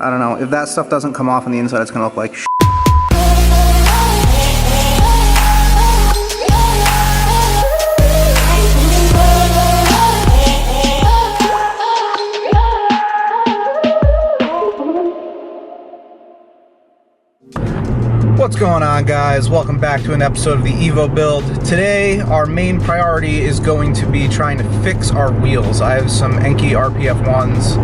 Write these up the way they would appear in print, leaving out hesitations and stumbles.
I don't know, if that stuff doesn't come off on the inside, it's gonna look like shit. What's going on, guys? Welcome back to an episode of the Evo Build. Today, our main priority is going to be trying to fix our wheels. I have some Enkei RPF1's.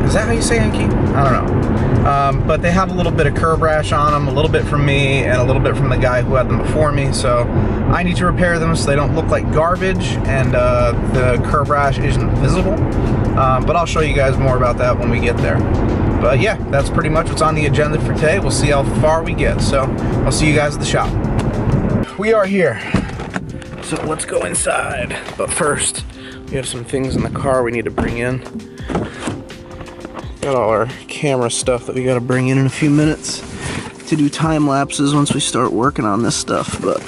Is that how you say Enkei? I don't know. But they have a little bit of curb rash on them, a little bit from me, and a little bit from the guy who had them before me. So I need to repair them so they don't look like garbage and the curb rash isn't visible. But I'll show you guys more about that when we get there. But yeah, that's pretty much what's on the agenda for today. We'll see how far we get. So I'll see you guys at the shop. We are here. So let's go inside. But first, we have some things in the car we need to bring in. Got all our camera stuff that we got to bring in a few minutes to do time lapses once we start working on this stuff. But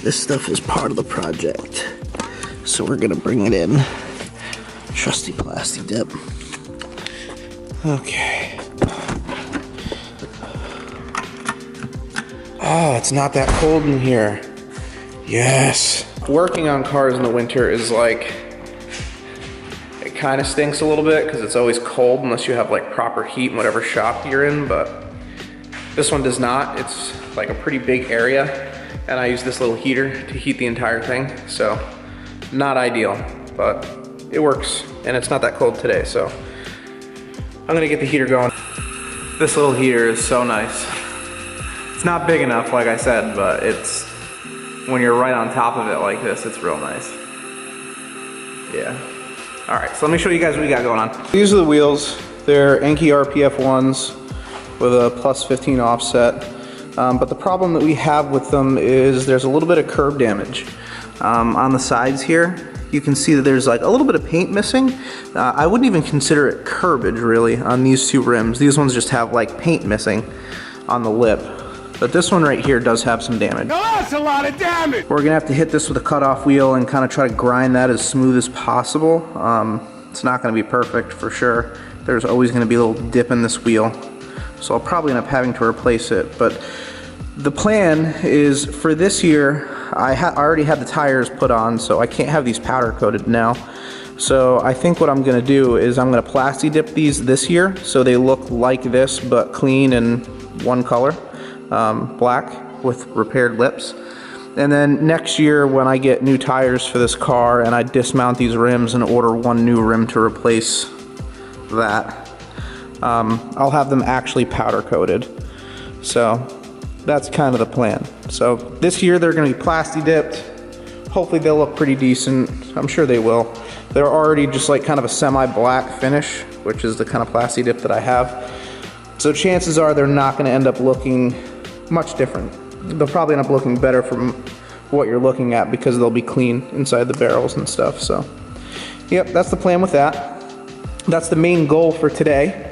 this stuff is part of the project. So we're going to bring it in. Trusty Plastidip. Okay. Oh, it's not that cold in here. Yes. Working on cars in the winter is like, it kind of stinks a little bit because it's always cold unless you have like proper heat in whatever shop you're in, but this one does not. It's like a pretty big area and I use this little heater to heat the entire thing. So not ideal, but it works and it's not that cold today. So I'm gonna get the heater going. This little heater is so nice. It's not big enough, like I said, but it's, when you're right on top of it like this, it's real nice. Yeah. All right, so let me show you guys what we got going on. These are the wheels. They're Enkei RPF1's with a +15 offset. But the problem that we have with them is there's a little bit of curb damage. On the sides here, you can see that there's like a little bit of paint missing. I wouldn't even consider it curbage really on these two rims. These ones just have like paint missing on the lip. But this one right here does have some damage. Now that's a lot of damage! We're gonna have to hit this with a cutoff wheel and kind of try to grind that as smooth as possible. It's not gonna be perfect for sure. There's always gonna be a little dip in this wheel. So I'll probably end up having to replace it. But the plan is for this year, I already had the tires put on, so I can't have these powder coated now. So I think what I'm gonna do is I'm gonna Plastidip these this year so they look like this but clean and one color, black with repaired lips. And then next year when I get new tires for this car and I dismount these rims and order one new rim to replace that, I'll have them actually powder coated. So that's kind of the plan. So this year they're gonna be Plastidiped. Hopefully they'll look pretty decent. I'm sure they will. They're already just like kind of a semi-black finish, which is the kind of Plastidip that I have. So chances are they're not gonna end up looking much different. They'll probably end up looking better from what you're looking at because they'll be clean inside the barrels and stuff. So yep, that's the plan with that. That's the main goal for today.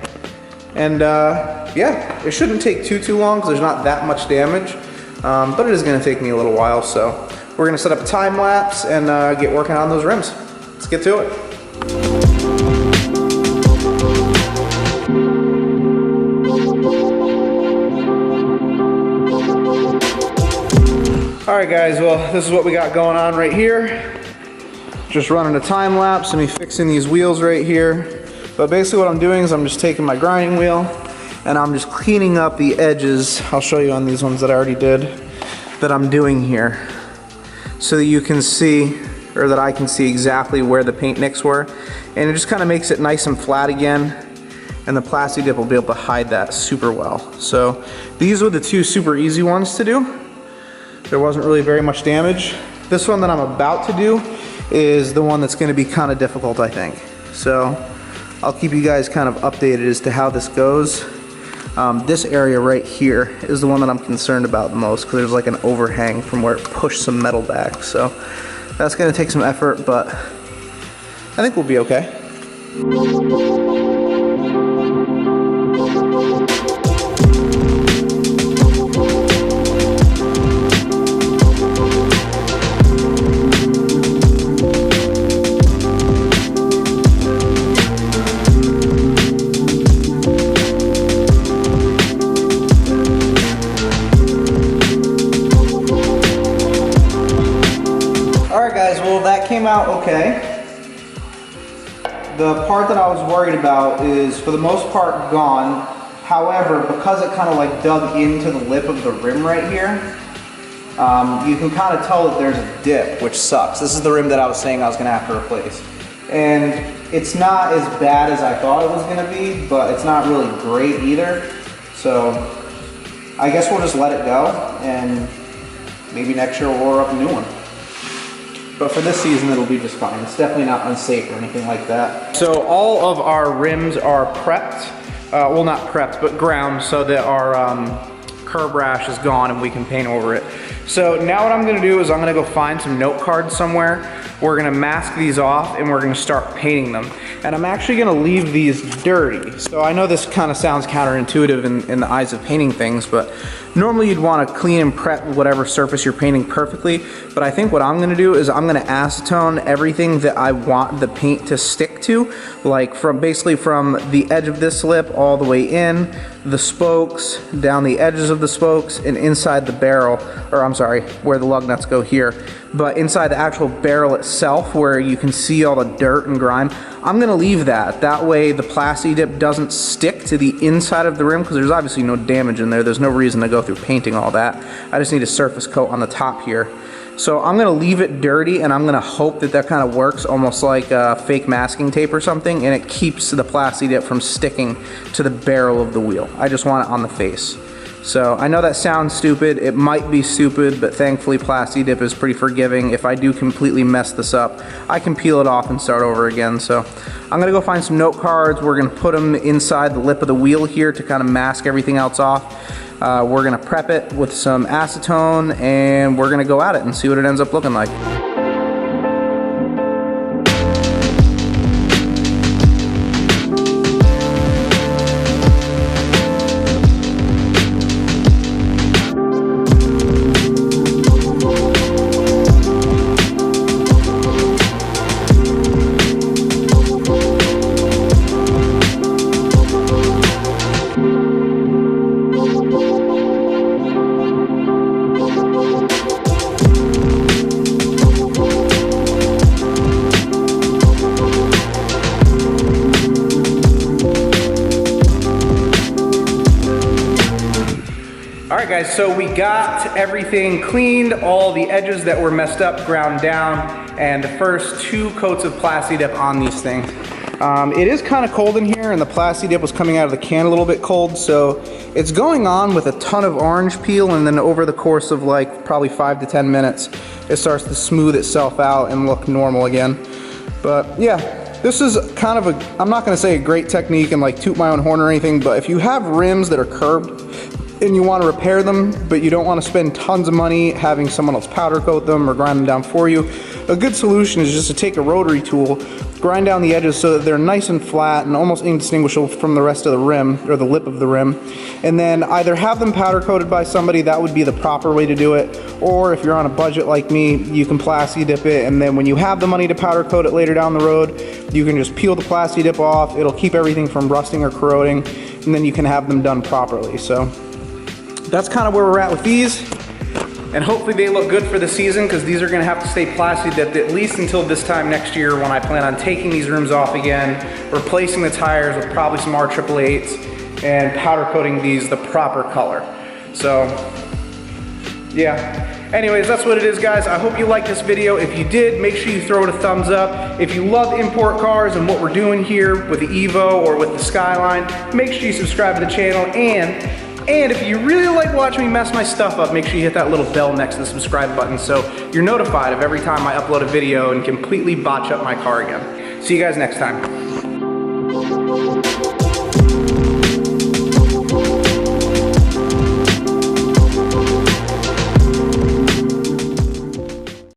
And yeah, it shouldn't take too long because there's not that much damage, but it is going to take me a little while. So we're going to set up a time lapse and get working on those rims. Let's get to it. All right, guys. Well, this is what we got going on right here. Just running a time lapse and me fixing these wheels right here. But basically what I'm doing is I'm just taking my grinding wheel and I'm just cleaning up the edges. I'll show you on these ones that I already did that I'm doing here so that you can see, or that I can see exactly where the paint nicks were. And it just kind of makes it nice and flat again. And the Plastidip will be able to hide that super well. So these were the two super easy ones to do. There wasn't really very much damage. This one that I'm about to do is the one that's going to be kind of difficult, I think. So I'll keep you guys kind of updated as to how this goes. This area right here is the one that I'm concerned about the most because there's like an overhang from where it pushed some metal back. So that's going to take some effort, but I think we'll be okay. came out okay. The part that I was worried about is for the most part gone. However, because it kind of like dug into the lip of the rim right here, you can kind of tell that there's a dip, which sucks. This is the rim that I was saying I was gonna have to replace. And it's not as bad as I thought it was gonna be, but it's not really great either. So I guess we'll just let it go, and maybe next year we'll order up a new one. But for this season, it'll be just fine. It's definitely not unsafe or anything like that. So all of our rims are prepped. Well, not prepped, but ground so that our curb rash is gone and we can paint over it. So now what I'm gonna do is I'm gonna go find some note cards somewhere. We're gonna mask these off and we're gonna start painting them. And I'm actually gonna leave these dirty. So I know this kind of sounds counterintuitive in the eyes of painting things, but normally you'd wanna clean and prep whatever surface you're painting perfectly. But I think what I'm gonna do is I'm gonna acetone everything that I want the paint to stick to, like basically from the edge of this lip all the way in, the spokes, down the edges of the spokes, and inside the barrel, or I'm sorry, where the lug nuts go here. But inside the actual barrel itself, where you can see all the dirt and grime, I'm gonna leave that. That way the Plastidip doesn't stick to the inside of the rim, because there's obviously no damage in there. There's no reason to go through painting all that. I just need a surface coat on the top here. So I'm gonna leave it dirty, and I'm gonna hope that that kind of works almost like fake masking tape or something, and it keeps the Plastidip from sticking to the barrel of the wheel. I just want it on the face. So I know that sounds stupid, it might be stupid, but thankfully Plastidip is pretty forgiving. If I do completely mess this up, I can peel it off and start over again. So I'm gonna go find some note cards. We're gonna put them inside the lip of the wheel here to kind of mask everything else off. We're gonna prep it with some acetone, and we're gonna go at it and see what it ends up looking like. Alright guys, so we got everything cleaned, all the edges that were messed up ground down, and the first 2 coats of Plastidip on these things. It is kind of cold in here, and the Plastidip was coming out of the can a little bit cold, so it's going on with a ton of orange peel, and then over the course of like probably 5 to 10 minutes, it starts to smooth itself out and look normal again. But yeah, this is kind of a, I'm not going to say a great technique and like toot my own horn or anything, but if you have rims that are curbed and you want to repair them, but you don't want to spend tons of money having someone else powder coat them or grind them down for you, a good solution is just to take a rotary tool, grind down the edges so that they're nice and flat and almost indistinguishable from the rest of the rim, or the lip of the rim, and then either have them powder coated by somebody. That would be the proper way to do it, or if you're on a budget like me, you can Plastidip it, and then when you have the money to powder coat it later down the road, you can just peel the Plastidip off. It'll keep everything from rusting or corroding, and then you can have them done properly. So that's kind of where we're at with these, and hopefully they look good for the season, because these are going to have to stay Plastidip at least until this time next year, when I plan on taking these rims off again, replacing the tires with probably some R888s, and powder coating these the proper color. So yeah, anyways, that's what it is, guys. I hope you liked this video. If you did, make sure you throw it a thumbs up. If you love import cars and what we're doing here with the Evo or with the Skyline, make sure you subscribe to the channel, and if you really like watching me mess my stuff up, make sure you hit that little bell next to the subscribe button so you're notified of every time I upload a video and completely botch up my car again. See you guys next time.